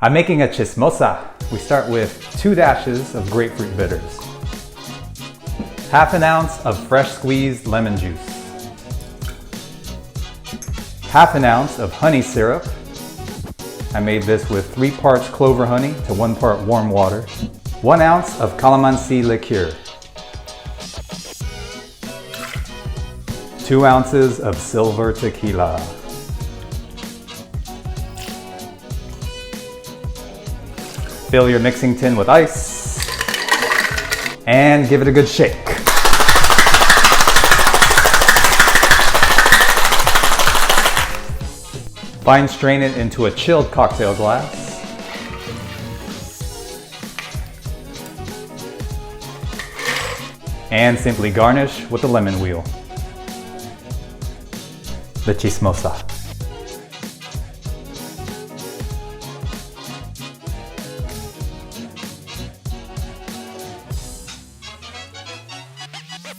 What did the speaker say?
I'm making a CHISMOSA. We start with 2 dashes of grapefruit bitters, half an ounce of fresh squeezed lemon juice, half an ounce of honey syrup. I made this with 3 parts clover honey to 1 part warm water, 1 ounce of calamansi liqueur, 2 ounces of silver tequila, fill your mixing tin with ice and give it a good shake. Fine strain it into a chilled cocktail glass. And simply garnish with a lemon wheel. The CHISMOSA.